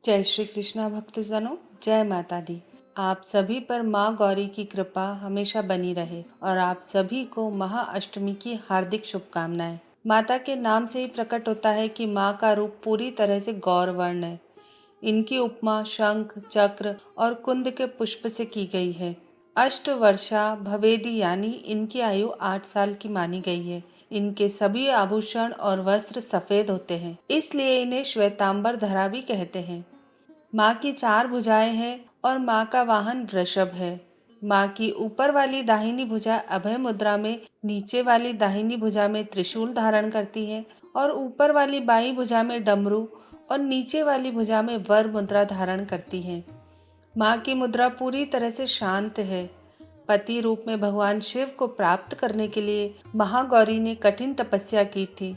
जय श्री कृष्णा भक्तजनों, जय माता दी। आप सभी पर माँ गौरी की कृपा हमेशा बनी रहे और आप सभी को महाअष्टमी की हार्दिक शुभकामनाएं। माता के नाम से ही प्रकट होता है कि माँ का रूप पूरी तरह से गौरवर्ण है। इनकी उपमा शंख, चक्र और कुंद के पुष्प से की गई है। अष्ट वर्षा भवेदी यानी इनकी आयु 8 साल की मानी गई है। इनके सभी आभूषण और वस्त्र सफेद होते हैं, इसलिए इन्हें श्वेतांबर धरा भी कहते हैं। माँ की 4 भुजाएं हैं और माँ का वाहन वृषभ है। माँ की ऊपर वाली दाहिनी भुजा अभय मुद्रा में, नीचे वाली दाहिनी भुजा में त्रिशूल धारण करती है और ऊपर वाली बाईं भुजा में डमरू और नीचे वाली भुजा में वर मुद्रा धारण करती है। माँ की मुद्रा पूरी तरह से शांत है। पति रूप में भगवान शिव को प्राप्त करने के लिए महागौरी ने कठिन तपस्या की थी।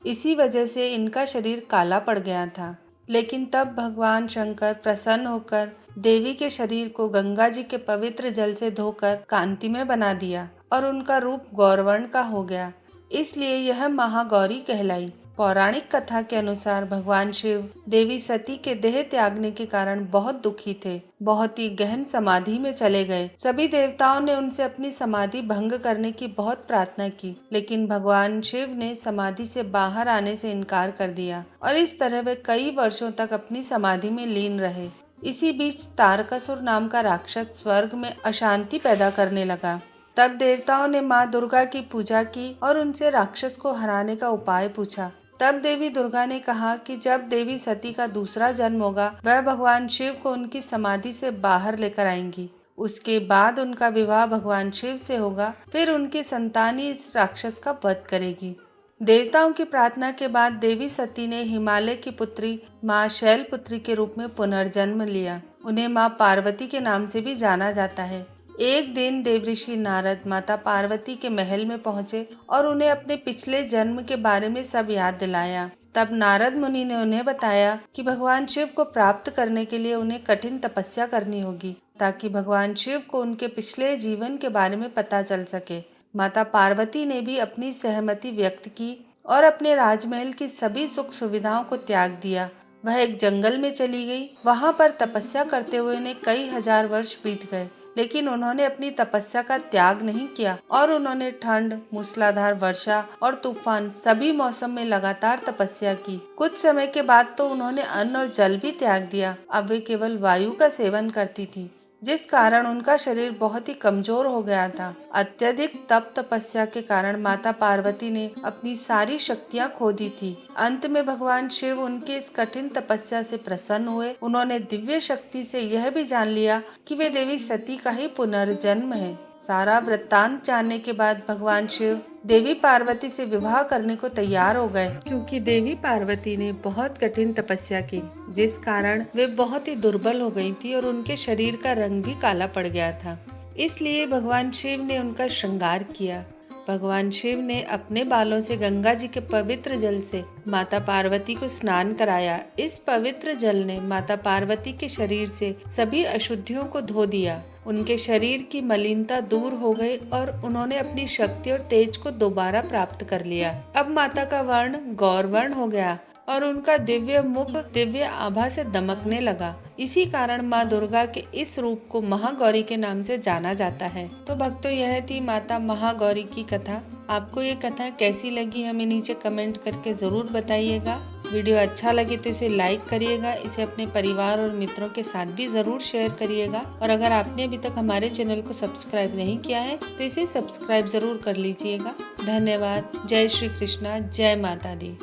इसी वजह से इनका शरीर काला पड़ गया था। लेकिन तब भगवान शंकर प्रसन्न होकर देवी के शरीर को गंगा जी के पवित्र जल से धोकर कांतिमय बना दिया और उनका रूप गौरवर्ण का हो गया। इसलिए यह महागौरी कहलाई। पौराणिक कथा के अनुसार भगवान शिव देवी सती के देह त्यागने के कारण बहुत दुखी थे। बहुत ही गहन समाधि में चले गए। सभी देवताओं ने उनसे अपनी समाधि भंग करने की बहुत प्रार्थना की, लेकिन भगवान शिव ने समाधि से बाहर आने से इनकार कर दिया और इस तरह वे कई वर्षों तक अपनी समाधि में लीन रहे। इसी बीच तारकासुर नाम का राक्षस स्वर्ग में अशांति पैदा करने लगा। तब देवताओं ने माँ दुर्गा की पूजा की और उनसे राक्षस को हराने का उपाय पूछा। तब देवी दुर्गा ने कहा कि जब देवी सती का दूसरा जन्म होगा, वह भगवान शिव को उनकी समाधि से बाहर लेकर आएंगी। उसके बाद उनका विवाह भगवान शिव से होगा, फिर उनकी संतान ही इस राक्षस का वध करेगी। देवताओं की प्रार्थना के बाद देवी सती ने हिमालय की पुत्री माँ शैलपुत्री के रूप में पुनर्जन्म लिया। उन्हें माँ पार्वती के नाम से भी जाना जाता है। एक दिन देवऋषि नारद माता पार्वती के महल में पहुंचे और उन्हें अपने पिछले जन्म के बारे में सब याद दिलाया। तब नारद मुनि ने उन्हें बताया कि भगवान शिव को प्राप्त करने के लिए उन्हें कठिन तपस्या करनी होगी, ताकि भगवान शिव को उनके पिछले जीवन के बारे में पता चल सके। माता पार्वती ने भी अपनी सहमति व्यक्त की और अपने राजमहल की सभी सुख सुविधाओं को त्याग दिया। वह एक जंगल में चली गई। वहां पर तपस्या करते हुए उन्हें कई हजार वर्ष बीत गए, लेकिन उन्होंने अपनी तपस्या का त्याग नहीं किया और उन्होंने ठंड, मूसलाधार वर्षा और तूफान सभी मौसम में लगातार तपस्या की। कुछ समय के बाद तो उन्होंने अन्न और जल भी त्याग दिया। अब वे केवल वायु का सेवन करती थी, जिस कारण उनका शरीर बहुत ही कमजोर हो गया था। अत्यधिक तप तपस्या के कारण माता पार्वती ने अपनी सारी शक्तियां खो दी थी। अंत में भगवान शिव उनके इस कठिन तपस्या से प्रसन्न हुए। उन्होंने दिव्य शक्ति से यह भी जान लिया कि वे देवी सती का ही पुनर्जन्म है। सारा वृत्तांत जानने के बाद भगवान शिव देवी पार्वती से विवाह करने को तैयार हो गए, क्योंकि देवी पार्वती ने बहुत कठिन तपस्या की, जिस कारण वे बहुत ही दुर्बल हो गई थी और उनके शरीर का रंग भी काला पड़ गया था। इसलिए भगवान शिव ने उनका श्रृंगार किया। भगवान शिव ने अपने बालों से गंगा जी के पवित्र जल से माता पार्वती को स्नान कराया। इस पवित्र जल ने माता पार्वती के शरीर से सभी अशुद्धियों को धो दिया। उनके शरीर की मलिनता दूर हो गई और उन्होंने अपनी शक्ति और तेज को दोबारा प्राप्त कर लिया। अब माता का वर्ण गौरवर्ण हो गया और उनका दिव्य मुख दिव्य आभा से दमकने लगा। इसी कारण माँ दुर्गा के इस रूप को महागौरी के नाम से जाना जाता है। तो भक्तों, यह थी माता महागौरी की कथा। आपको ये कथा कैसी लगी हमें नीचे कमेंट करके जरूर बताइएगा। वीडियो अच्छा लगे तो इसे लाइक करिएगा, इसे अपने परिवार और मित्रों के साथ भी जरूर शेयर करिएगा। और अगर आपने अभी तक हमारे चैनल को सब्सक्राइब नहीं किया है तो इसे सब्सक्राइब जरूर कर लीजिएगा। धन्यवाद। जय श्री कृष्णा, जय माता दी।